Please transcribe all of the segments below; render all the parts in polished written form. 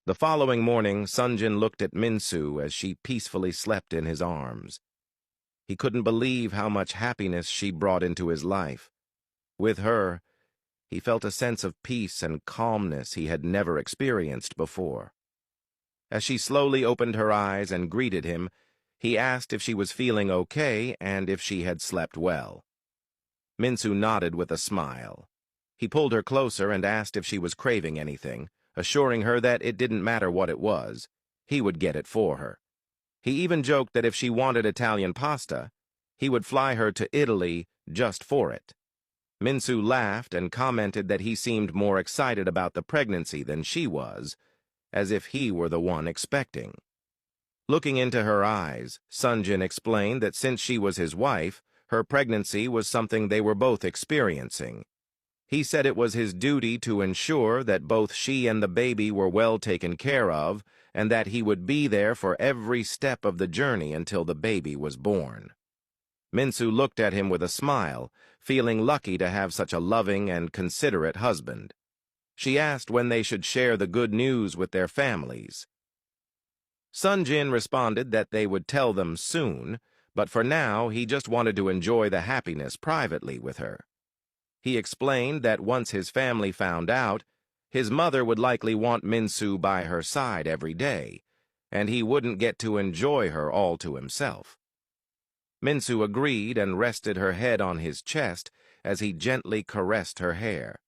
The following morning, Sunjin looked at Minsu as she peacefully slept in his arms. He couldn't believe how much happiness she brought into his life. With her, he felt a sense of peace and calmness he had never experienced before. As she slowly opened her eyes and greeted him, he asked if she was feeling okay and if she had slept well. Minsu nodded with a smile. He pulled her closer and asked if she was craving anything, assuring her that it didn't matter what it was. He would get it for her. He even joked that if she wanted Italian pasta, he would fly her to Italy just for it. Minsu laughed and commented that he seemed more excited about the pregnancy than she was, as if he were the one expecting. Looking into her eyes, Sunjin explained that since she was his wife, her pregnancy was something they were both experiencing. He said it was his duty to ensure that both she and the baby were well taken care of, and that he would be there for every step of the journey until the baby was born. Minsu looked at him with a smile, feeling lucky to have such a loving and considerate husband. She asked when they should share the good news with their families. Sunjin responded that they would tell them soon, but for now he just wanted to enjoy the happiness privately with her. He explained that once his family found out, his mother would likely want Minsu by her side every day, and he wouldn't get to enjoy her all to himself. Minsu agreed and rested her head on his chest as he gently caressed her hair.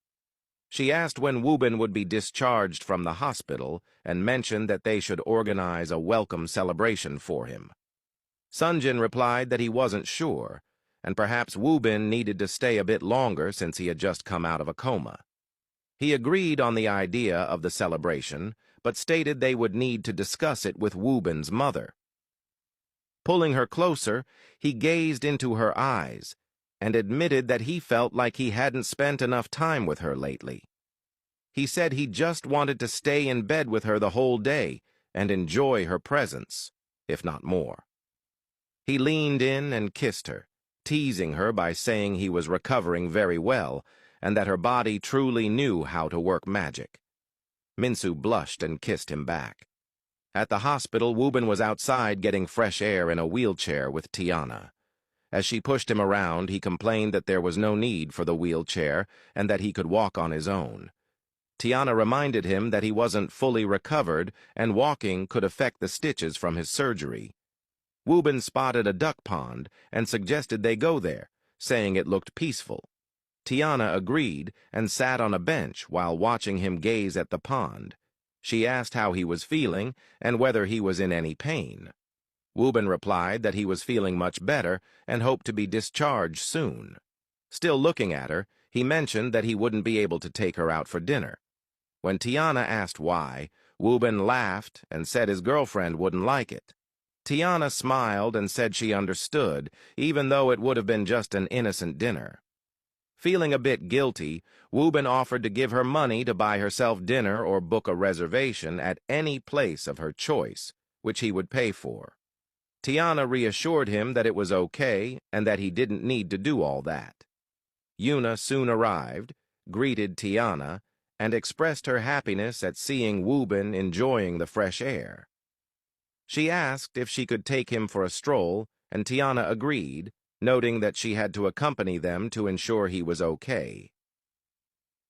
She asked when Wobin would be discharged from the hospital and mentioned that they should organize a welcome celebration for him. Sunjin replied that he wasn't sure, and perhaps Wobin needed to stay a bit longer since he had just come out of a coma. He agreed on the idea of the celebration, but stated they would need to discuss it with Wobin's mother. Pulling her closer, he gazed into her eyes and admitted that he felt like he hadn't spent enough time with her lately. He said he just wanted to stay in bed with her the whole day and enjoy her presence, if not more. He leaned in and kissed her, teasing her by saying he was recovering very well and that her body truly knew how to work magic. Minsu blushed and kissed him back. At the hospital, Wobin was outside getting fresh air in a wheelchair with Tiana. As she pushed him around, he complained that there was no need for the wheelchair and that he could walk on his own. Tiana reminded him that he wasn't fully recovered and walking could affect the stitches from his surgery. Wobin spotted a duck pond and suggested they go there, saying it looked peaceful. Tiana agreed and sat on a bench while watching him gaze at the pond. She asked how he was feeling and whether he was in any pain. Wobin replied that he was feeling much better and hoped to be discharged soon. Still looking at her, he mentioned that he wouldn't be able to take her out for dinner. When Tiana asked why, Wobin laughed and said his girlfriend wouldn't like it. Tiana smiled and said she understood, even though it would have been just an innocent dinner. Feeling a bit guilty, Wobin offered to give her money to buy herself dinner or book a reservation at any place of her choice, which he would pay for. Tiana reassured him that it was okay and that he didn't need to do all that. Yunna soon arrived, greeted Tiana, and expressed her happiness at seeing Wobin enjoying the fresh air. She asked if she could take him for a stroll, and Tiana agreed, noting that she had to accompany them to ensure he was okay.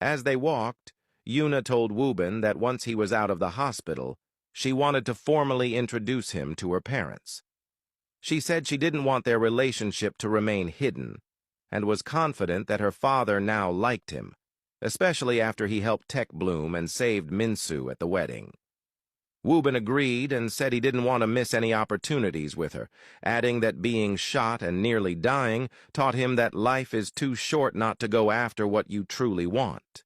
As they walked, Yunna told Wobin that once he was out of the hospital, she wanted to formally introduce him to her parents. She said she didn't want their relationship to remain hidden, and was confident that her father now liked him, especially after he helped Tech bloom and saved Minsu at the wedding. Wobin agreed and said he didn't want to miss any opportunities with her, adding that being shot and nearly dying taught him that life is too short not to go after what you truly want.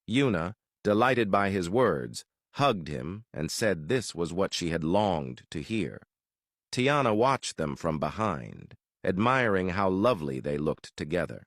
Yunna, delighted by his words, hugged him and said this was what she had longed to hear. Tiana watched them from behind, admiring how lovely they looked together.